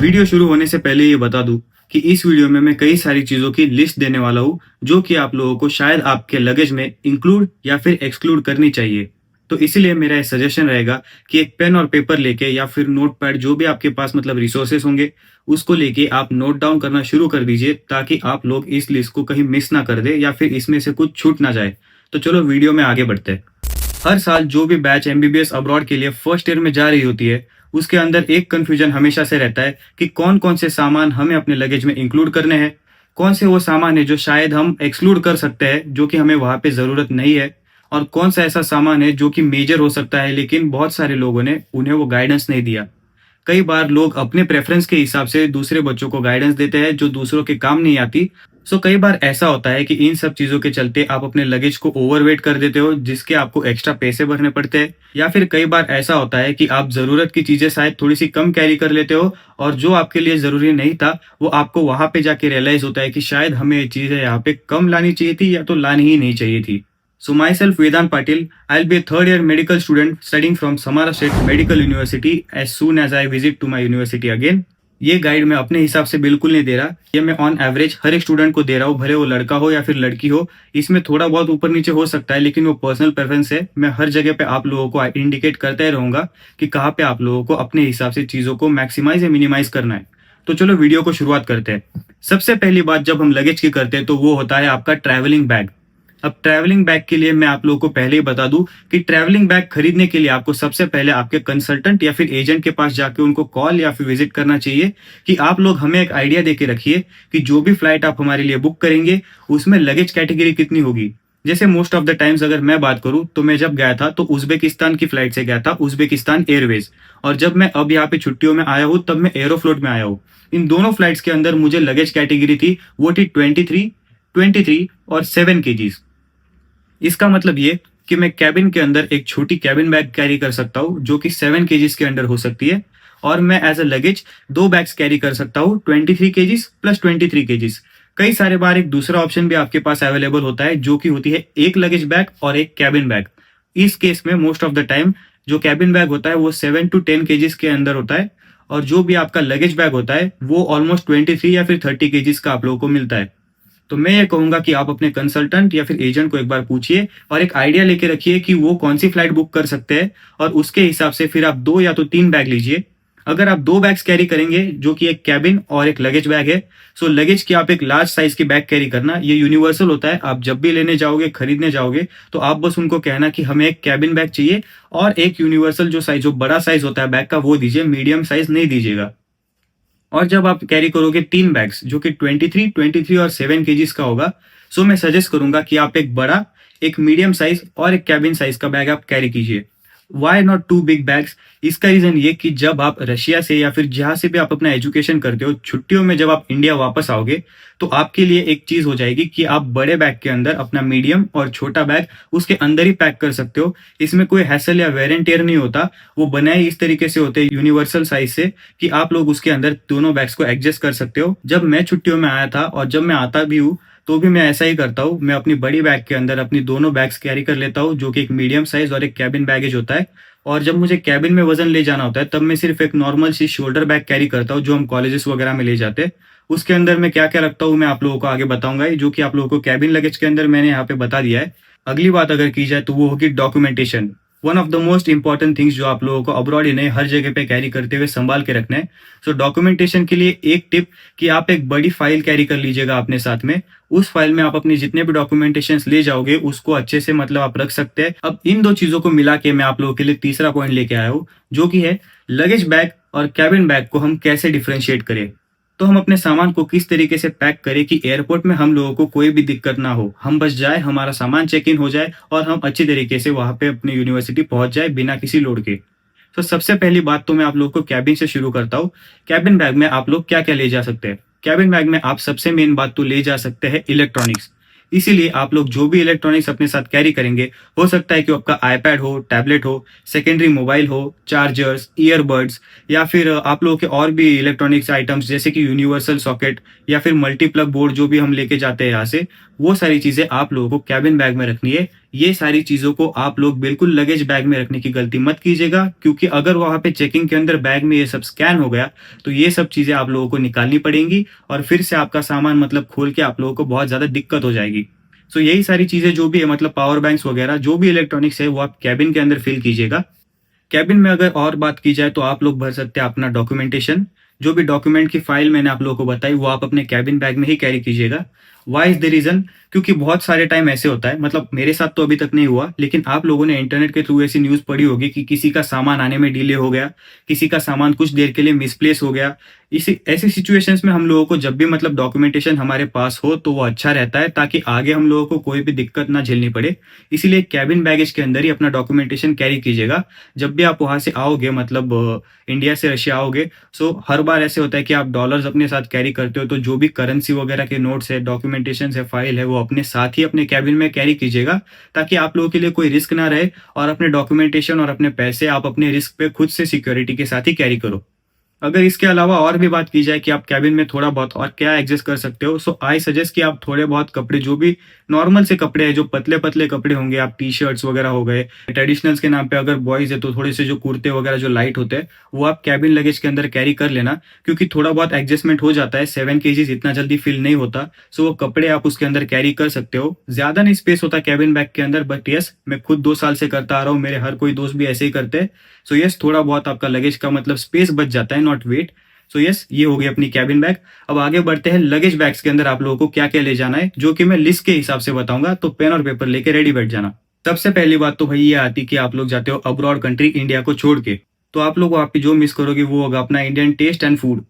Video शुरू होने से पहले ये बता दूं कि इस वीडियो में मैं कई सारी चीज़ों की लिस्ट देने वाला हूँ जो कि आप लोगों को शायद आपके लगेज में इंक्लूड या फिर एक्सक्लूड करनी चाहिए। तो इसीलिए मेरा ये सजेशन रहेगा कि एक पेन और पेपर लेके या फिर नोट पैड जो भी आपके पास रिसोर्सेस होंगे उसको लेके आप नोट डाउन करना शुरू कर दीजिए ताकि आप लोग इस लिस्ट को कहीं मिस ना कर दे या फिर इसमें से कुछ छूट ना जाए। तो चलो वीडियो में आगे बढ़ते हैं। हर साल जो भी बैच एमबीबीएस अब्रॉड के लिए फर्स्ट ईयर में जा रही होती है उसके अंदर एक कंफ्यूजन हमेशा से रहता है कि कौन कौन से सामान हमें अपने लगेज में इंक्लूड करने हैं, कौन से वो सामान है जो शायद हम एक्सक्लूड कर सकते हैं जो कि हमें वहां पे ज़रूरत नहीं है, और कौन सा ऐसा सामान है जो कि मेजर हो सकता है लेकिन बहुत सारे लोगों ने उन्हें वो गाइडेंस नहीं दिया। कई बार लोग अपने प्रेफरेंस के हिसाब से दूसरे बच्चों को गाइडेंस देते हैं जो दूसरों के काम नहीं आती। सो कई बार ऐसा होता है कि इन सब चीज़ों के चलते आप अपने लगेज को ओवरवेट कर देते हो जिसके आपको एक्स्ट्रा पैसे भरने पड़ते हैं, या फिर कई बार ऐसा होता है कि आप ज़रूरत की चीज़ें शायद थोड़ी सी कम कैरी कर लेते हो और जो आपके लिए ज़रूरी नहीं था वो आपको वहां पे जाके रियलाइज होता है कि शायद हमें ये चीज़ें यहाँ पे कम लानी चाहिए थी या तो लानी ही नहीं चाहिए थी। So myself Vedant Patil, I'll be a third year medical student studying from Samara State Medical University as soon as I visit to my university again. ये गाइड मैं अपने हिसाब से बिल्कुल नहीं दे रहा, ये मैं ऑन एवरेज हर एक स्टूडेंट को दे रहा हूँ, भले वो लड़का हो या फिर लड़की हो। इसमें थोड़ा बहुत ऊपर नीचे हो सकता है लेकिन वो पर्सनल प्रेफरेंस है। मैं हर जगह पे आप लोगों को इंडिकेट करता ही रहूंगा कि कहाँ पे आप लोगों को अपने हिसाब से चीज़ों को मैक्सिमाइज या मिनिमाइज करना है। तो चलो वीडियो को शुरुआत करते हैं। सबसे पहली बात जब हम लगेज की करते हैं तो वो होता है आपका ट्रैवलिंग बैग। अब ट्रैवलिंग बैग के लिए मैं आप लोगों को पहले ही बता दूं कि ट्रैवलिंग बैग खरीदने के लिए आपको सबसे पहले आपके कंसल्टेंट या फिर एजेंट के पास जाके उनको कॉल या फिर विजिट करना चाहिए कि आप लोग हमें एक आइडिया देके रखिए कि जो भी फ्लाइट आप हमारे लिए बुक करेंगे उसमें लगेज कैटेगरी कितनी होगी। जैसे मोस्ट ऑफ द टाइम्स अगर मैं बात करूं तो मैं जब गया था तो उज्बेकिस्तान की फ्लाइट से गया था, उज्बेकिस्तान एयरवेज, और जब मैं अब यहाँ पे छुट्टियों में आया हूँ तब मैं एरोफ्लोट में आया हूँ। इन दोनों फ्लाइट्स के अंदर मुझे लगेज कैटेगरी थी वो थी 23 और 7 kgs। इसका मतलब ये कि मैं कैबिन के अंदर एक छोटी कैबिन बैग कैरी कर सकता हूँ जो कि 7 kgs के अंडर हो सकती है, और मैं as a luggage 2 bags carry कर सकता हूँ 23 kgs प्लस 23 kgs। कई सारे बार एक दूसरा ऑप्शन भी आपके पास अवेलेबल होता है जो कि होती है एक लगेज बैग और एक कैबिन बैग। इस केस में मोस्ट ऑफ द टाइम जो कैबिन बैग होता है वो 7 to 10 kgs के अंदर होता है, और जो भी आपका लगेज बैग होता है वो ऑलमोस्ट 23 या फिर 30 kgs का आप लोगों को मिलता है। तो मैं ये कहूंगा कि आप अपने कंसल्टेंट या फिर एजेंट को एक बार पूछिए और एक आइडिया लेके रखिए कि वो कौन सी फ्लाइट बुक कर सकते हैं, और उसके हिसाब से फिर आप 2 या तो 3 बैग लीजिए। अगर आप 2 बैग्स कैरी करेंगे जो कि एक कैबिन और एक लगेज बैग है, सो लगेज की आप एक लार्ज साइज की बैग कैरी करना, ये यूनिवर्सल होता है। आप जब भी लेने जाओगे खरीदने जाओगे तो आप बस उनको कहना कि हमें एक कैबिन बैग चाहिए और एक यूनिवर्सल जो साइज जो बड़ा साइज होता है बैग का वो दीजिए, मीडियम साइज नहीं दीजिएगा। और जब आप कैरी करोगे 3 बैग्स जो कि 23 और 7 kgs का होगा, सो मैं सजेस्ट करूंगा कि आप एक बड़ा, एक मीडियम साइज और एक कैबिन साइज का बैग आप कैरी कीजिए। Why not 2 big bags? इसका रीजन ये कि जब आप रशिया से या फिर जहां से भी आप अपना एजुकेशन करते हो, छुट्टियों में जब आप इंडिया वापस आओगे तो आपके लिए एक चीज हो जाएगी कि आप बड़े बैग के अंदर अपना मीडियम और छोटा बैग उसके अंदर ही पैक कर सकते हो। इसमें कोई हैसल या वेर एंड टेयर नहीं होता। वो बनाए इस तरीके से होते हैं यूनिवर्सल साइज से कि आप लोग उसके अंदर दोनों बैग्स को एडजस्ट कर सकते हो। जब मैं छुट्टियों में आया था और जब मैं आता भी हूँ तो भी मैं ऐसा ही करता हूँ। मैं अपनी बड़ी बैग के अंदर अपनी दोनों बैग्स कैरी कर लेता हूँ जो कि एक मीडियम साइज और एक कैबिन बैगेज होता है। और जब मुझे कैबिन में वजन ले जाना होता है तब मैं सिर्फ एक नॉर्मल सी शोल्डर बैग कैरी करता हूँ जो हम कॉलेजेस वगैरह में ले जाते हैं। उसके अंदर मैं क्या क्या रखता हूँ मैं आप लोगों को आगे बताऊंगा, जो कि आप लोगों को कैबिन लगेज के अंदर मैंने यहाँ पे बता दिया है। अगली बात अगर की जाए तो वो होगी documentation. One of the most important things जो आप लोगों को अब्रॉड इन्हें हर जगह पे कैरी करते हुए संभाल के रखना है। सो डॉक्यूमेंटेशन के लिए एक टिप कि आप एक बड़ी फाइल कैरी कर लीजिएगा अपने साथ में। उस फाइल में आप अपनी जितने भी डॉक्यूमेंटेशन ले जाओगे उसको अच्छे से आप रख सकते हैं। अब इन दो चीजों को मिला के मैं आप लोगों के लिए तीसरा पॉइंट लेके आया हूँ जो कि है लगेज बैग और कैबिन बैग को हम कैसे डिफ्रेंशिएट करें। तो हम अपने सामान को किस तरीके से पैक करें कि एयरपोर्ट में हम लोगों को कोई भी दिक्कत ना हो, हम बस जाए, हमारा सामान चेक इन हो जाए और हम अच्छी तरीके से वहां पे अपनी यूनिवर्सिटी पहुंच जाए बिना किसी लोड के। तो सबसे पहली बात तो मैं आप लोगों को कैबिन से शुरू करता हूँ। कैबिन बैग में आप लोग क्या क्या ले जा सकते हैं? कैबिन बैग में आप सबसे मेन बात तो ले जा सकते हैं इलेक्ट्रॉनिक्स। इसीलिए आप लोग जो भी इलेक्ट्रॉनिक्स अपने साथ कैरी करेंगे, हो सकता है कि आपका आईपैड हो, टैबलेट हो, सेकेंडरी मोबाइल हो, चार्जर्स, ईयरबड्स, या फिर आप लोगों के और भी इलेक्ट्रॉनिक्स आइटम्स जैसे कि यूनिवर्सल सॉकेट या फिर मल्टीप्लग बोर्ड जो भी हम लेके जाते हैं यहाँ से, वो सारी चीजें आप लोगों को कैबिन बैग में रखनी है। ये सारी चीज़ों को आप लोग बिल्कुल लगेज बैग में रखने की गलती मत कीजिएगा, क्योंकि अगर वहाँ पे चेकिंग के अंदर बैग में ये सब स्कैन हो गया, तो ये सब चीज़ें आप लोगों को निकालनी पड़ेंगी और फिर से आपका सामान मतलब खोल के आप लोगों को बहुत ज़्यादा दिक्कत हो जाएगी। सो यही सारी चीज़ें जो भी है मतलब पावर बैंक्स वगैरह जो भी इलेक्ट्रॉनिक्स है वो आप कैबिन के अंदर फिल कीजिएगा। कैबिन में अगर और बात की जाए तो आप लोग भर सकते हैं अपना डॉक्यूमेंटेशन। जो भी डॉक्यूमेंट की फाइल मैंने आप लोगों को बताई वो आप अपने कैबिन बैग में ही कैरी कीजिएगा। Why is the reason? क्योंकि बहुत सारे टाइम ऐसे होता है, मतलब मेरे साथ तो अभी तक नहीं हुआ, लेकिन आप लोगों ने इंटरनेट के थ्रू ऐसी न्यूज़ पढ़ी होगी कि किसी का सामान आने में डिले हो गया, किसी का सामान कुछ देर के लिए मिसप्लेस हो गया। इसी ऐसी सिचुएशंस में हम लोगों को जब भी मतलब डॉक्यूमेंटेशन हमारे पास हो तो वो अच्छा रहता है, ताकि आगे हम लोगों को कोई भी दिक्कत ना झेलनी पड़े। इसीलिए कैबिन बैगेज के अंदर ही अपना डॉक्यूमेंटेशन कैरी कीजिएगा। जब भी आप वहाँ से आओगे, मतलब इंडिया से रशिया आओगे, सो हर बार ऐसे होता है कि आप डॉलर्स अपने साथ कैरी करते हो, तो जो भी करेंसी वगैरह के नोट्स है, डॉक्यूमेंटेशन है, फाइल है, वो अपने साथ ही अपने कैबिन में कैरी कीजिएगा, ताकि आप लोगों के लिए कोई रिस्क ना रहे और अपने डॉक्यूमेंटेशन और अपने पैसे आप अपने रिस्क पे खुद से सिक्योरिटी के साथ ही कैरी करो। अगर इसके अलावा और भी बात की जाए कि आप कैबिन में थोड़ा बहुत और क्या एडजस्ट कर सकते हो, सो आई सजेस्ट कि आप थोड़े बहुत कपड़े, जो भी नॉर्मल से कपड़े हैं, जो पतले पतले कपड़े होंगे, आप टी शर्ट्स वगैरह हो गए, ट्रेडिशनल्स के नाम पे अगर बॉयज है तो थोड़े से जो कुर्ते वगैरह जो लाइट होते हैं वो आप कैबिन लगेज के अंदर कैरी कर लेना, क्योंकि थोड़ा बहुत एडजस्टमेंट हो जाता है। 7 kg इतना जल्दी फिल नहीं होता, सो वो कपड़े आप उसके अंदर कैरी कर सकते हो। ज्यादा नहीं स्पेस होता कैबिन बैग के अंदर, बट यस, मैं खुद 2 साल से करता आ रहा हूँ, मेरे हर कोई दोस्त भी ऐसे ही करते हैं। सो यस, थोड़ा बहुत आपका लगेज का मतलब स्पेस बच जाता है, नॉट वेट। सो यस, ये हो गई अपनी कैबिन बैग। अब आगे बढ़ते हैं लगेज बैग्स के अंदर आप लोगों को क्या क्या ले जाना है, जो कि मैं लिस्ट के हिसाब से बताऊंगा, तो पेन और पेपर लेके रेडी बैठ जाना। सबसे पहली बात तो भाई ये आती कि आप लोग जाते हो अब्रॉड कंट्री इंडिया को छोड़ के, तो आप लोग वहाँ पे जो मिस करोगे वो होगा अपना इंडियन टेस्ट एंड फूड।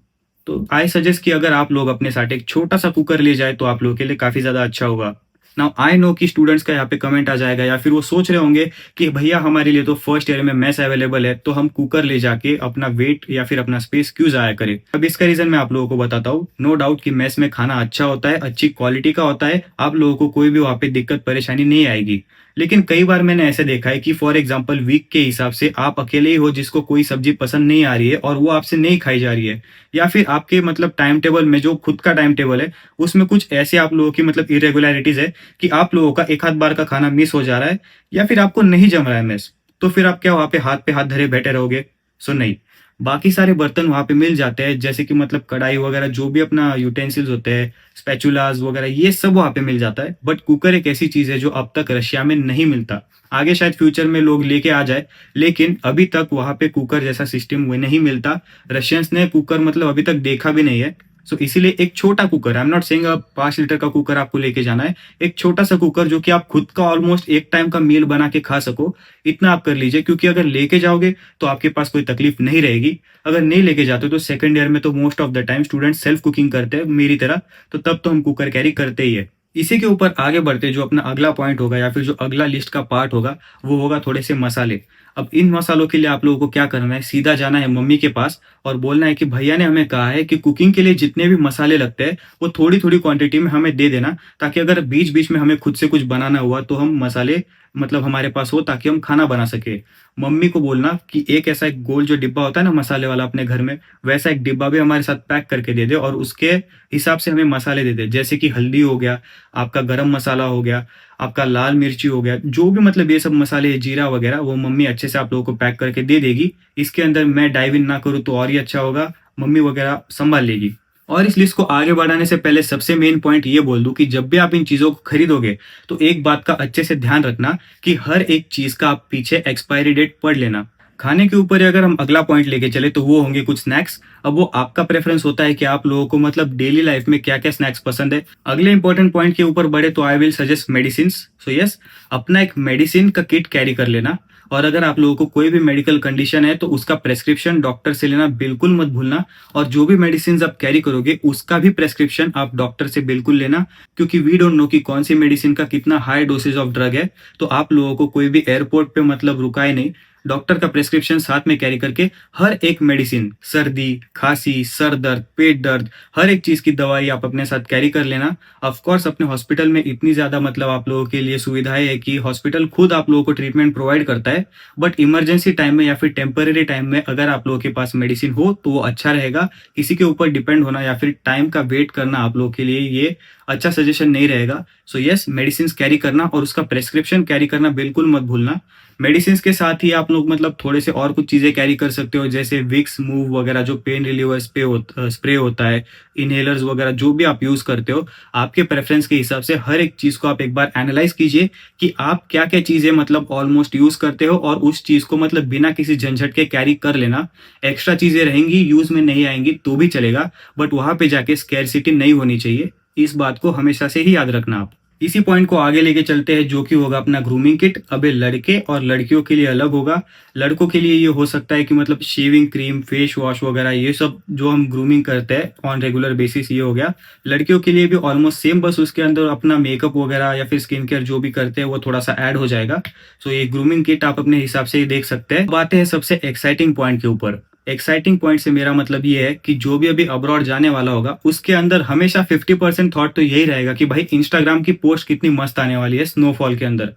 तो आई सजेस्ट कि अगर आप लोग अपने साथ एक छोटा सा कुकर ले जाए तो आप लोगों के लिए काफी ज्यादा अच्छा होगा। नाउ आई नो कि स्टूडेंट्स का यहाँ पे कमेंट आ जाएगा, या फिर वो सोच रहे होंगे कि भैया हमारे लिए तो फर्स्ट ईयर में मैस अवेलेबल है, तो हम कुकर ले जाके अपना वेट या फिर अपना स्पेस क्यों जाया करें। अब इसका रीजन मैं आप लोगों को बताता हूँ। नो डाउट कि मैस में खाना अच्छा होता है, अच्छी क्वालिटी का होता है, आप लोगों को कोई भी वहाँ पे दिक्कत परेशानी नहीं आएगी। लेकिन कई बार मैंने ऐसे देखा है कि फॉर एग्जाम्पल वीक के हिसाब से आप अकेले ही हो जिसको कोई सब्जी पसंद नहीं आ रही है और वो आपसे नहीं खाई जा रही है, या फिर आपके मतलब टाइम टेबल में जो खुद का टाइम टेबल है उसमें कुछ ऐसे आप लोगों की मतलब इरेगुलरिटीज है कि आप लोगों का एक आध बार का खाना मिस हो जा रहा है, या फिर आपको नहीं जम रहा है मिस, तो फिर आप क्या वहां पे हाथ धरे बैठे रहोगे? सो नहीं, बाकी सारे बर्तन वहां पे मिल जाते हैं, जैसे कि मतलब कढ़ाई वगैरह जो भी अपना यूटेंसिल्स होते हैं, स्पैचुलास वगैरह, ये सब वहां पे मिल जाता है। बट कुकर एक ऐसी चीज है जो अब तक रशिया में नहीं मिलता। आगे शायद फ्यूचर में लोग लेके आ जाए, लेकिन अभी तक वहां पे कुकर जैसा सिस्टम वो नहीं मिलता। रशियंस ने कुकर मतलब अभी तक देखा भी नहीं है। सो इसीलिए एक छोटा cooker, I am not saying 5 litre का कुकर आपको लेके जाना है, एक छोटा सा कुकर जो कि आप खुद का ऑलमोस्ट एक टाइम का मील बना के खा सको, इतना आप कर लीजिए। क्योंकि अगर लेके जाओगे तो आपके पास कोई तकलीफ नहीं रहेगी। अगर नहीं लेके जाते तो सेकंड ईयर में तो most of the time student self cooking करते हैं मेरी तरह, तो तब तो हम कुकर कैरी करते ही है। इसी के ऊपर आगे बढ़ते जो अपना अगला पॉइंट होगा या फिर जो अगला लिस्ट का पार्ट होगा वो होगा थोड़े से मसाले। अब इन मसालों के लिए आप लोगों को क्या करना है, सीधा जाना है मम्मी के पास और बोलना है कि भैया ने हमें कहा है कि कुकिंग के लिए जितने भी मसाले लगते हैं वो थोड़ी थोड़ी क्वांटिटी में हमें दे देना, ताकि अगर बीच बीच में हमें खुद से कुछ बनाना हुआ तो हम मसाले मतलब हमारे पास हो, ताकि हम खाना बना सके। मम्मी को बोलना कि एक ऐसा एक गोल जो डिब्बा होता है ना मसाले वाला अपने घर में, वैसा एक डिब्बा भी हमारे साथ पैक करके दे दे और उसके हिसाब से हमें मसाले दे दे, जैसे कि हल्दी हो गया, आपका गरम मसाला हो गया, आपका लाल मिर्ची हो गया, जो भी मतलब ये सब मसाले, जीरा वगैरह, वो मम्मी अच्छे से आप लोगों को पैक करके दे देगी। इसके अंदर मैं डाइव इन ना करूँ तो और ही अच्छा होगा, मम्मी वगैरह संभाल लेगी। और इस लिस्ट को आगे बढ़ाने से पहले सबसे मेन पॉइंट ये बोल दूं कि जब भी आप इन चीजों को खरीदोगे तो एक बात का अच्छे से ध्यान रखना कि हर एक चीज का आप पीछे एक्सपायरी डेट पढ़ लेना। खाने के ऊपर अगर हम अगला पॉइंट लेके चले तो वो होंगे कुछ स्नैक्स। अब वो आपका प्रेफरेंस होता है कि आप लोगों को मतलब डेली लाइफ में क्या क्या स्नैक्स पसंद है। अगले इंपॉर्टेंट पॉइंट के ऊपर बढ़े तो I will suggest medicine. So yes, अपना एक मेडिसिन का किट कैरी कर लेना, और अगर आप लोगों को कोई भी मेडिकल कंडीशन है तो उसका प्रेस्क्रिप्शन डॉक्टर से लेना बिल्कुल मत भूलना। और जो भी मेडिसिन आप कैरी करोगे उसका भी प्रेस्क्रिप्शन आप डॉक्टर से बिल्कुल लेना, क्योंकि वी डोंट नो कि कौन सी मेडिसिन का कितना हाई डोसेज ऑफ ड्रग है। तो आप लोगों को कोई भी एयरपोर्ट पे मतलब रुकाए नहीं, डॉक्टर का प्रेस्क्रिप्शन साथ में कैरी करके हर एक मेडिसिन, सर्दी, खांसी, सर दर्द, पेट दर्द, हर एक चीज की दवाई आप अपने साथ कैरी कर लेना। ऑफ कोर्स अपने हॉस्पिटल में इतनी ज्यादा मतलब आप लोगों के लिए सुविधाएं है कि हॉस्पिटल खुद आप लोगों को ट्रीटमेंट प्रोवाइड करता है, बट इमरजेंसी टाइम में या फिर टेम्पररी टाइम में अगर आप लोगों के पास मेडिसिन हो तो वो अच्छा रहेगा। किसी के ऊपर डिपेंड होना या फिर टाइम का वेट करना आप लोगों के लिए ये अच्छा सजेशन नहीं रहेगा। सो यस, मेडिसिन कैरी करना और उसका प्रेस्क्रिप्शन कैरी करना बिल्कुल मत भूलना। मेडिसिन के साथ ही आप लोग मतलब थोड़े से और कुछ चीज़ें कैरी कर सकते हो, जैसे विक्स, मूव वगैरह, जो पेन रिलीवर स्प्रे होता है, इनहेलर्स वगैरह, जो भी आप यूज़ करते हो, आपके प्रेफरेंस के हिसाब से हर एक चीज़ को आप एक बार एनालाइज कीजिए कि आप क्या क्या चीज़ें मतलब ऑलमोस्ट यूज़ करते हो, और उस चीज़ को मतलब बिना किसी झंझट के कैरी कर लेना। एक्स्ट्रा चीज़ें रहेंगी, यूज़ में नहीं आएंगी तो भी चलेगा, बट वहाँ पे जाके स्कैरसिटी नहीं होनी चाहिए। इस बात को हमेशा से ही याद रखना आप। इसी पॉइंट को आगे लेके चलते हैं, जो कि होगा अपना ग्रूमिंग किट। अब ये लड़के और लड़कियों के लिए अलग होगा। लड़कों के लिए ये हो सकता है कि मतलब शेविंग क्रीम, फेस वॉश वगैरह, ये सब जो हम ग्रूमिंग करते हैं ऑन रेगुलर बेसिस, ये हो गया। लड़कियों के लिए भी ऑलमोस्ट सेम, बस उसके अंदर अपना मेकअप वगैरह या फिर स्किन केयर जो भी करते हैं वो थोड़ा सा ऐड हो जाएगा। सो ये ग्रूमिंग किट आप अपने हिसाब से ही देख सकते हैं। बातें हैं सबसे एक्साइटिंग पॉइंट के ऊपर। एक्साइटिंग पॉइंट से मेरा मतलब ये है कि जो भी अभी अब्रॉड जाने वाला होगा, उसके अंदर हमेशा 50% थॉट तो यही रहेगा कि भाई इंस्टाग्राम की पोस्ट कितनी मस्त आने वाली है स्नोफॉल के अंदर।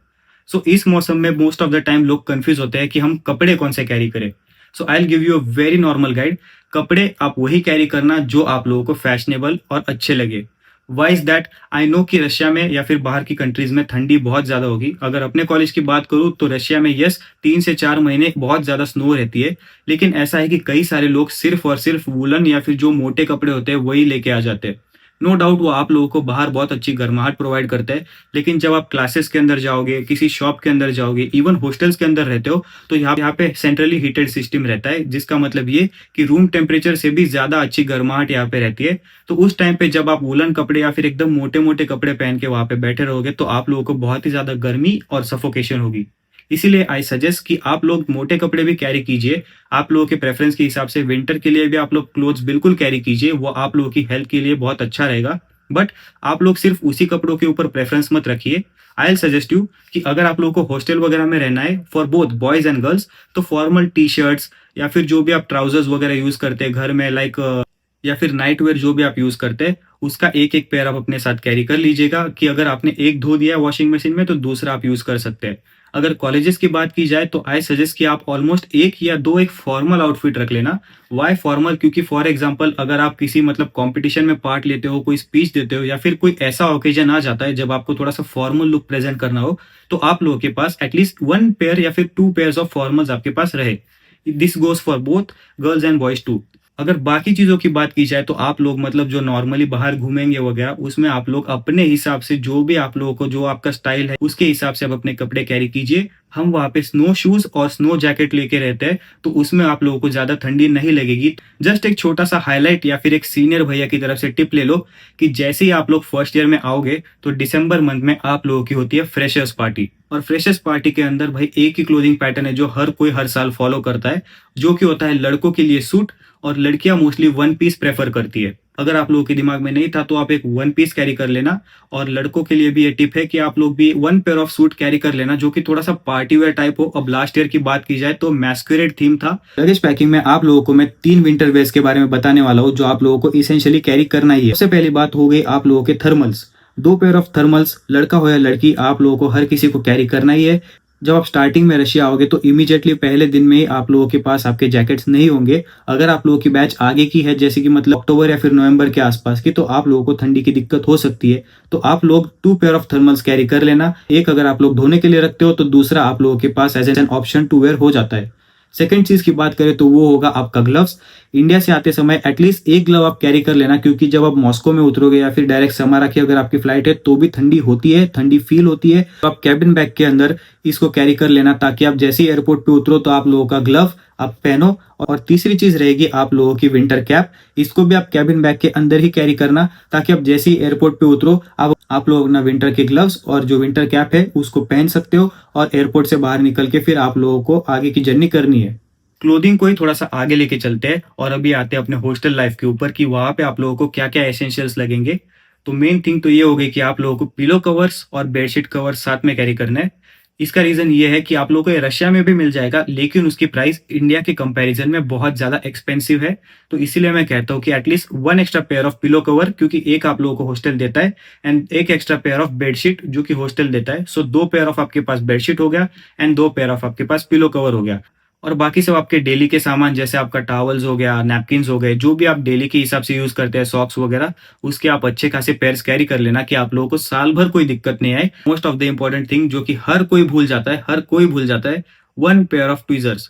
सो इस मौसम में मोस्ट ऑफ द टाइम लोग कंफ्यूज होते हैं कि हम कपड़े कौन से कैरी करें। So I will give you a very normal guide. कपड़े आप वही कैरी करना जो आप लोगों को फैशनेबल और अच्छे लगे। Why is that? I know कि रशिया में या फिर बाहर की कंट्रीज में ठंडी बहुत ज्यादा होगी। अगर अपने कॉलेज की बात करूँ तो रशिया में यस 3 से 4 महीने बहुत ज्यादा स्नो रहती है, लेकिन ऐसा है कि कई सारे लोग सिर्फ और सिर्फ वुलन या फिर जो मोटे कपड़े होते हैं वही लेके आ जाते हैं। नो डाउट वो आप लोगों को बाहर बहुत अच्छी गर्माहट प्रोवाइड करता है, लेकिन जब आप क्लासेस के अंदर जाओगे, किसी शॉप के अंदर जाओगे, इवन हॉस्टल्स के अंदर रहते हो, तो यहाँ पे सेंट्रली हीटेड सिस्टम रहता है, जिसका मतलब ये कि रूम टेम्परेचर से भी ज्यादा अच्छी गर्माहट यहाँ पे रहती है। तो उस टाइम पे जब आप वुलन कपड़े या फिर एकदम मोटे मोटे कपड़े पहन के वहां पे बैठे रहोगे, तो आप लोगों को बहुत ही ज्यादा गर्मी और सफोकेशन होगी। इसीलिए आई सजेस्ट कि आप लोग मोटे कपड़े भी कैरी कीजिए। आप लोगों के प्रेफरेंस के हिसाब से विंटर के लिए भी आप लोग क्लोथ्स बिल्कुल कैरी कीजिए, वो आप लोगों की हेल्थ के लिए बहुत अच्छा रहेगा। बट आप लोग सिर्फ उसी कपड़ों के ऊपर प्रेफरेंस मत रखिए। आई विल सजेस्ट यू कि अगर आप लोगों को हॉस्टल वगैरह में रहना है for both boys and girls, तो फॉर्मल टी शर्ट्स या फिर जो भी आप ट्राउजर्स वगैरह यूज करते हैं घर में, लाइक या फिर नाइट वेयर जो भी आप यूज करते हैं, उसका एक एक पेयर आप अपने साथ कैरी कर लीजिएगा कि अगर आपने एक धो दिया है वॉशिंग मशीन में तो दूसरा आप यूज कर सकते हैं। अगर कॉलेजेस की बात की जाए तो आई सजेस्ट कि आप ऑलमोस्ट एक या दो एक फॉर्मल आउटफिट रख लेना। Why formal? क्योंकि फॉर एग्जांपल अगर आप किसी मतलब कंपटीशन में पार्ट लेते हो, कोई स्पीच देते हो, या फिर कोई ऐसा ओकेजन आ जाता है जब आपको थोड़ा सा फॉर्मल लुक प्रेजेंट करना हो, तो आप लोगों के पास एटलीस्ट 1 पेयर या फिर 2 पेयर्स ऑफ फॉर्मल्स आपके पास रहे। This goes for both girls and boys too. अगर बाकी चीजों की बात की जाए तो आप लोग मतलब जो नॉर्मली बाहर घूमेंगे वगैरह, उसमें आप लोग अपने हिसाब से जो भी आप लोगों को, जो आपका स्टाइल है उसके हिसाब से आप अपने कपड़े कैरी कीजिए। हम वहाँ पे स्नो शूज और स्नो जैकेट लेके रहते हैं, तो उसमें आप लोगों को ज्यादा ठंडी नहीं लगेगी। जस्ट एक छोटा सा हाईलाइट या फिर एक सीनियर भैया की तरफ से टिप ले लो कि जैसे ही आप लोग फर्स्ट ईयर में आओगे तो दिसंबर मंथ में आप लोगों की होती है फ्रेशर्स पार्टी। और फ्रेशर्स पार्टी के अंदर भाई एक ही क्लोथिंग पैटर्न है जो हर कोई हर साल फॉलो करता है, जो कि होता है लड़कों के लिए सूट, और लड़कियां मोस्टली वन पीस प्रेफर करती है। अगर आप लोगों के दिमाग में नहीं था तो आप एक वन पीस कैरी कर लेना। और लड़कों के लिए भी ये टिप है कि आप लोग भी 1 पेयर ऑफ सूट कैरी कर लेना, जो कि थोड़ा सा पार्टी वेयर टाइप हो। अब लास्ट ईयर की बात की जाए तो मैस्कुरेड थीम था। लगेज पैकिंग में आप लोगों को मैं 3 विंटर वेयर्स के बारे में बताने वाला हूँ जो आप लोगों को इसेंशियली कैरी करना ही है। सबसे पहली बात हो गई आप लोगों के थर्मल्स। 2 पेयर ऑफ थर्मल्स, लड़का हो या लड़की, आप लोगों को हर किसी को कैरी करना ही है। जब आप स्टार्टिंग में रशिया आओगे तो इमीडिएटली पहले दिन में ही आप लोगों के पास आपके जैकेट्स नहीं होंगे। अगर आप लोगों की बैच आगे की है, जैसे कि मतलब अक्टूबर या फिर नवंबर के आसपास की, तो आप लोगों को ठंडी की दिक्कत हो सकती है। तो आप लोग 2 पेयर ऑफ थर्मल्स कैरी कर लेना। एक अगर आप लोग धोने के लिए रखते हो तो दूसरा आप लोगों के पास as an option to wear हो जाता है। सेकंड चीज की बात करें तो वो होगा आपका ग्लव्स। इंडिया से आते समय एटलीस्ट एक ग्लव आप कैरी कर लेना, क्योंकि जब आप मॉस्को में उतरोगे या फिर डायरेक्ट समारा की अगर आपकी फ्लाइट है तो भी ठंडी होती है, ठंडी फील होती है। तो आप कैबिन बैग के अंदर इसको कैरी कर लेना, ताकि आप जैसे ही एयरपोर्ट पे उतरो तो आप लोगों का ग्लव आप पहनो। और तीसरी चीज रहेगी आप लोगों की विंटर कैप। इसको भी आप कैबिन बैग के अंदर ही कैरी करना, ताकि आप जैसे ही एयरपोर्ट पे उतरो आप लोग अपना विंटर के ग्लव्स और जो विंटर कैप है उसको पहन सकते हो, और एयरपोर्ट से बाहर निकल के फिर आप लोगों को आगे की जर्नी करनी है। क्लोथिंग को ही थोड़ा सा आगे लेके चलते हैं और अभी आते हैं अपने हॉस्टल लाइफ के ऊपर कि वहां पे आप लोगों को क्या क्या एसेंशियल्स लगेंगे। तो मेन थिंग तो ये हो गई कि आप लोगों को पिलो कवर्स और बेडशीट कवर्स साथ में कैरी करना है। इसका रीजन ये है कि आप लोगों को ये रशिया में भी मिल जाएगा, लेकिन उसकी प्राइस इंडिया के कंपैरिजन में बहुत ज्यादा एक्सपेंसिव है। तो इसीलिए मैं कहता हूँ कि at least 1 extra pair of pillow cover, क्योंकि एक आप लोगों को हॉस्टल देता है, एंड एक एक्स्ट्रा पेयर ऑफ बेडशीट जो कि हॉस्टल देता है। सो 2 पेयर ऑफ आपके पास बेडशीट हो गया एंड 2 पेयर ऑफ आपके पास पिलो कवर हो गया। और बाकी सब आपके डेली के सामान जैसे आपका टॉवल्स हो गया, नैपकिन्स हो गए, जो भी आप डेली के हिसाब से यूज़ करते हैं, सॉक्स वगैरह, उसके आप अच्छे खासे पेयर्स कैरी कर लेना कि आप लोगों को साल भर कोई दिक्कत नहीं आए। Most of the important thing जो कि हर कोई भूल जाता है, हर कोई भूल जाता है, 1 पेयर ऑफ ट्विज़र्स।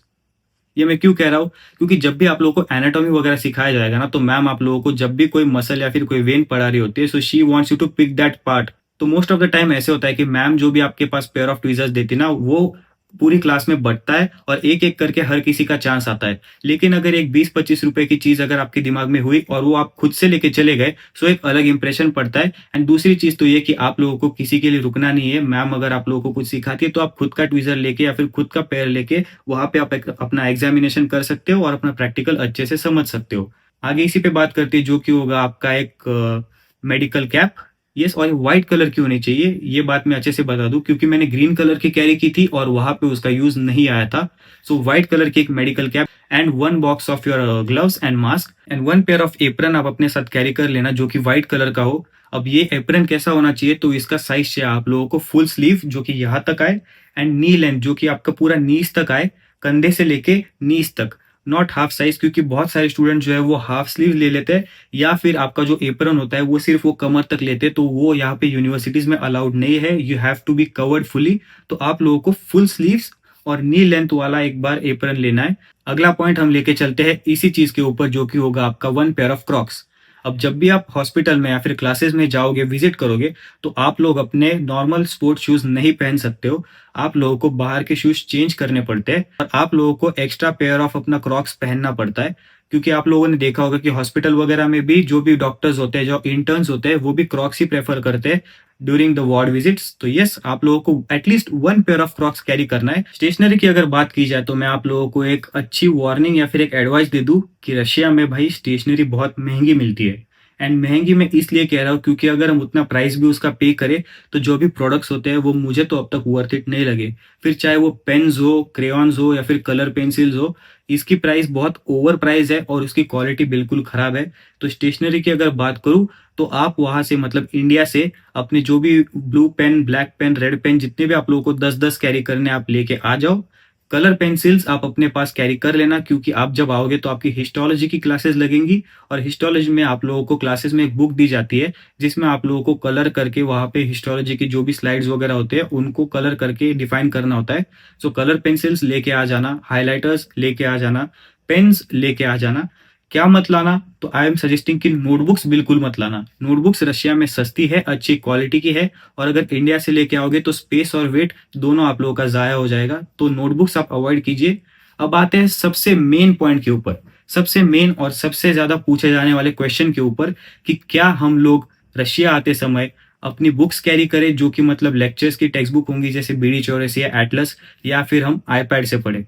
ये मैं क्यों कह रहा हूँ? क्योंकि जब भी आप लोगों को एनाटॉमी वगैरह सिखाया जाएगा ना, तो मैम आप लोगों को जब भी कोई मसल या फिर कोई वेन पढ़ा रही होती है, so she wants you to pick that part. तो मोस्ट ऑफ द टाइम ऐसे होता है कि मैम जो भी आपके पास पेयर ऑफ ट्विज़र्स देती है ना, वो पूरी क्लास में बँटता है और एक-एक करके हर किसी का चांस आता है। लेकिन अगर एक 20-25 रुपए की चीज़ अगर आपके दिमाग में हुई और वो आप खुद से लेके चले गए, सो एक अलग इंप्रेशन पड़ता है। एंड दूसरी चीज़ तो ये कि आप लोगों को किसी के लिए रुकना नहीं है। मैम अगर आप लोगों को कुछ सिखाती है, तो आप खुद का ट्विज़र लेके या फिर खुद का पेयर लेके वहाँ पे आप एक अपना एग्ज़ामिनेशन कर सकते हो और अपना प्रैक्टिकल अच्छे से समझ सकते हो। आगे इसी पे बात करते हैं जो कि होगा आपका एक मेडिकल कैप। यस, और व्हाइट कलर की होनी चाहिए, ये बात मैं अच्छे से बता दूँ क्योंकि मैंने ग्रीन कलर की कैरी की थी और वहाँ पे उसका यूज़ नहीं आया था। सो व्हाइट कलर की एक medical cap and 1 box of your gloves and mask and 1 pair of apron आप अपने साथ कैरी कर लेना जो कि व्हाइट कलर का हो। अब ये एप्रन कैसा होना चाहिए, तो इसका साइज़ चाहिए आप लोगों को फुल स्लीव जो कि यहाँ तक आए एंड नी लेंथ जो कि आपका पूरा नीज़ तक आए, कंधे से लेके नीज़ तक, नॉट हाफ साइज़, क्योंकि बहुत सारे स्टूडेंट जो है वो हाफ स्लीव ले लेते हैं या फिर आपका जो एप्रन होता है वो सिर्फ वो कमर तक लेते हैं, तो वो यहाँ पे यूनिवर्सिटीज़ में अलाउड नहीं है। You have to be covered fully. तो आप लोगों को फुल स्लीव्स और नी लेंथ वाला एक बार एप्रन लेना है। अगला पॉइंट हम लेके चलते हैं इसी चीज़ के ऊपर जो कि होगा आपका 1 पेयर ऑफ क्रॉक्स। अब जब भी आप हॉस्पिटल में या फिर क्लासेस में जाओगे, विजिट करोगे, तो आप लोग अपने नॉर्मल स्पोर्ट्स शूज़ नहीं पहन सकते हो। आप लोगों को बाहर के शूज़ चेंज करने पड़ते हैं और आप लोगों को एक्स्ट्रा पेयर ऑफ अपना क्रॉक्स पहनना पड़ता है। क्योंकि आप लोगों ने देखा होगा कि हॉस्पिटल वगैरह में भी जो भी डॉक्टर्स होते हैं, जो इंटर्न्स होते हैं, वो भी क्रॉक्स ही प्रेफ़र करते हैं ड्यूरिंग द वार्ड विजिट्स। तो यस, आप लोगों को at least 1 pair of Crocs carry करना है। स्टेशनरी की अगर बात की जाए तो मैं आप लोगों को एक अच्छी वार्निंग या फिर एक एडवाइस दे दूँ कि रशिया में भाई स्टेशनरी बहुत महँगी मिलती है। एंड महँगी मैं इसलिए कह रहा हूँ क्योंकि अगर हम उतना प्राइस भी उसका पे करें, तो जो भी प्रोडक्ट्स होते हैं वो मुझे तो अब तक वर्थ इट नहीं लगे। फिर चाहे वो पेन्स हो, क्रेयॉन्स हो या फिर कलर पेंसिल्स हो, इसकी प्राइस बहुत ओवर प्राइस है और उसकी क्वालिटी बिल्कुल ख़राब है। तो स्टेशनरी की अगर बात करूँ, तो आप वहाँ से मतलब इंडिया से अपने जो भी blue pen, black pen, red pen जितने भी आप लोगों को 10-10 कैरी करने आप लेके आ जाओ। कलर पेंसिल्स आप अपने पास कैरी कर लेना क्योंकि आप जब आओगे तो आपकी हिस्टोलॉजी की क्लासेस लगेंगी और हिस्टोलॉजी में आप लोगों को क्लासेस में एक बुक दी जाती है जिसमें आप लोगों को कलर करके वहाँ पे हिस्टोलॉजी की जो भी स्लाइड्स वगैरह होते हैं उनको कलर करके डिफाइन करना होता है। सो कलर पेंसिल्स लेके आ जाना, हाइलाइटर्स लेके आ जाना, पेन्स लेके आ जाना। क्या मत लाना? तो आई एम सजेस्टिंग कि नोटबुक्स बिल्कुल मत लाना। नोटबुक्स रशिया में सस्ती है, अच्छी क्वालिटी की है और अगर इंडिया से लेके आओगे तो स्पेस और वेट दोनों आप लोगों का ज़ाया हो जाएगा। तो नोटबुक्स आप अवॉइड कीजिए। अब आते हैं सबसे मेन पॉइंट के ऊपर, सबसे मेन और सबसे ज़्यादा पूछे जाने वाले क्वेश्चन के ऊपर कि क्या हम लोग रशिया आते समय अपनी बुक्स कैरी करें जो कि मतलब लेक्चर्स की टेक्स्ट बुक होंगी जैसे बीडी चौरस या एटलस, या फिर हम आईपैड से पढ़ें।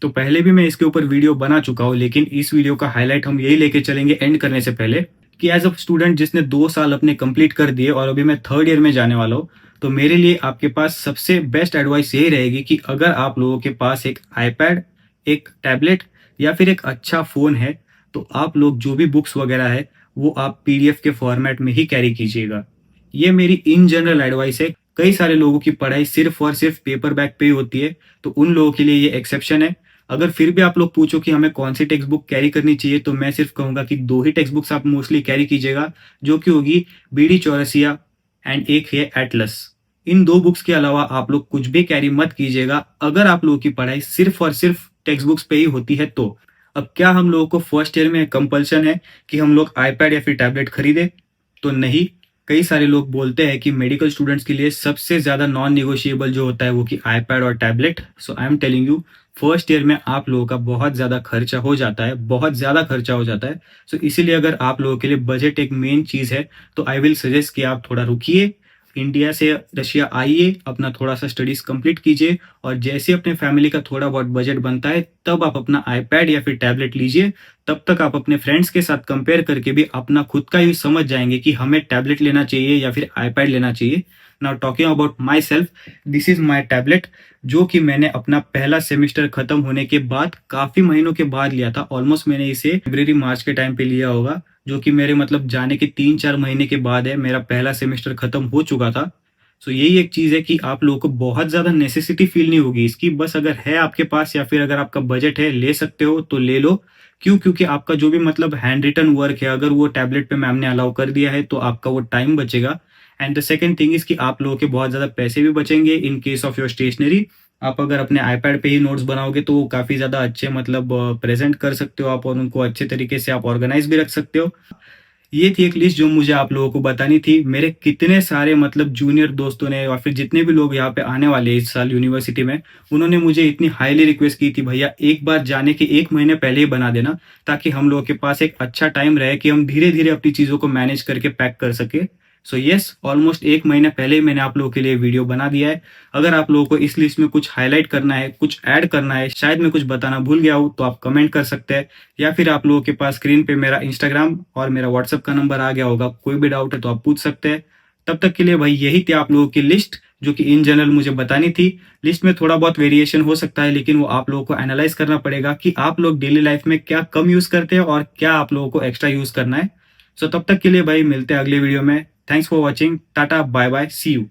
तो पहले भी मैं इसके ऊपर वीडियो बना चुका हूँ, लेकिन इस वीडियो का हाईलाइट हम यही लेके चलेंगे एंड करने से पहले कि एज अ स्टूडेंट जिसने 2 साल अपने कंप्लीट कर दिए और अभी मैं थर्ड ईयर में जाने वाला हूँ, तो मेरे लिए आपके पास सबसे बेस्ट एडवाइस यही रहेगी कि अगर आप लोगों के पास एक आईपैड, एक टैबलेट या फिर एक अच्छा फ़ोन है, तो आप लोग जो भी बुक्स वगैरह है वो आप पीडीएफ के फॉर्मेट में ही कैरी कीजिएगा। ये मेरी इन जनरल एडवाइस है। कई सारे लोगों की पढ़ाई सिर्फ और सिर्फ पेपर बैक पे ही होती है, तो उन लोगों के लिए ये एक्सेप्शन है। अगर फिर भी आप लोग पूछो कि हमें कौन सी टेक्स्ट बुक कैरी करनी चाहिए, तो मैं सिर्फ कहूँगा कि 2 ही टेक्स्ट बुक्स आप मोस्टली कैरी कीजिएगा, जो कि होगी बीडी चौरसिया एंड एक है एटलस। इन 2 बुक्स के अलावा आप लोग कुछ भी कैरी मत कीजिएगा, अगर आप लोगों की पढ़ाई सिर्फ और सिर्फ टेक्स्ट बुक्स पे ही होती है तो। अब क्या हम लोगों को फर्स्ट ईयर में कंपल्शन है कि हम लोग आईपैड या फिर टैबलेट खरीदें? तो नहीं। कई सारे लोग बोलते हैं कि मेडिकल स्टूडेंट्स के लिए सबसे ज़्यादा नॉन नेगोशिएबल जो होता है वो कि आईपैड और tablet. So I am telling you, first year में आप लोगों का बहुत ज़्यादा खर्चा हो जाता है, बहुत ज़्यादा खर्चा हो जाता है। सो इसीलिए अगर आप लोगों के लिए बजट एक मेन चीज़ है, तो आई विल सजेस्ट कि आप थोड़ा रुकिए, इंडिया से रशिया आइए, अपना थोड़ा सा स्टडीज़ कंप्लीट कीजिए और जैसे अपने फैमिली का थोड़ा बहुत बजट बनता है, तब आप अपना आईपैड या फिर टैबलेट लीजिए। तब तक आप अपने फ्रेंड्स के साथ कंपेयर करके भी अपना खुद का यूज़ समझ जाएँगे कि हमें टैबलेट लेना चाहिए या फिर आईपैड लेना चाहिए। Now talking about my self, this is my tablet, जो कि मैंने अपना पहला सेमेस्टर खत्म होने के बाद काफ़ी महीनों के बाद लिया था। ऑलमोस्ट मैंने इसे फरवरी मार्च के टाइम पे लिया होगा, जो कि मेरे मतलब जाने के 3-4 महीने के बाद है। मेरा पहला सेमेस्टर खत्म हो चुका था। सो यही एक चीज़ है कि आप लोगों को बहुत ज़्यादा नेसेसिटी फ़ील नहीं होगी इसकी, बस अगर है आपके पास या फिर अगर आपका बजट है, ले सकते हो तो ले लो। क्यों? क्योंकि आपका जो भी मतलब हैंड रिटन वर्क है, अगर वो टैबलेट पे मैम ने अलाउ कर दिया है, तो आपका वो टाइम बचेगा। And the second thing is कि आप लोगों के बहुत ज़्यादा पैसे भी बचेंगे in case of your stationery. आप अगर अपने आईपैड पे ही नोट्स बनाओगे, तो वो काफ़ी ज़्यादा अच्छे मतलब प्रेज़ेंट कर सकते हो आप और उनको अच्छे तरीके से आप ऑर्गनाइज़ भी रख सकते हो। ये थी एक लिस्ट जो मुझे आप लोगों को बतानी थी। मेरे कितने सारे मतलब जूनियर दोस्तों ने और फिर जितने भी लोग यहाँ पे आने वाले हैं इस साल यूनिवर्सिटी में, उन्होंने मुझे इतनी हाईली रिक्वेस्ट की थी, भैया एक बार जाने के 1 महीने पहले ही बना देना, ताकि हम लोगों के पास एक अच्छा टाइम रहे कि हम धीरे-धीरे अपनी चीज़ों को मैनेज करके पैक कर सकें। सो येस, ऑलमोस्ट 1 महीने पहले ही मैंने आप लोगों के लिए वीडियो बना दिया है। अगर आप लोगों को इस लिस्ट में कुछ हाइलाइट करना है, कुछ ऐड करना है, शायद मैं कुछ बताना भूल गया हूँ, तो आप कमेंट कर सकते हैं। या फिर आप लोगों के पास स्क्रीन पे मेरा इंस्टाग्राम और मेरा व्हाट्सएप का नंबर आ गया होगा, कोई भी डाउट है तो आप पूछ सकते हैं। तब तक के लिए भाई यही थी आप लोगों की लिस्ट, जो कि इन जनरल मुझे बतानी थी। लिस्ट में थोड़ा बहुत वेरिएशन हो सकता है, लेकिन वो आप लोगों को एनालाइज करना पड़ेगा कि आप लोग डेली लाइफ में क्या कम यूज करते हैं और क्या आप लोगों को एक्स्ट्रा यूज करना है। सो तब तक के लिए भाई मिलते हैं अगले वीडियो में। Thanks for watching, tata bye bye, see you.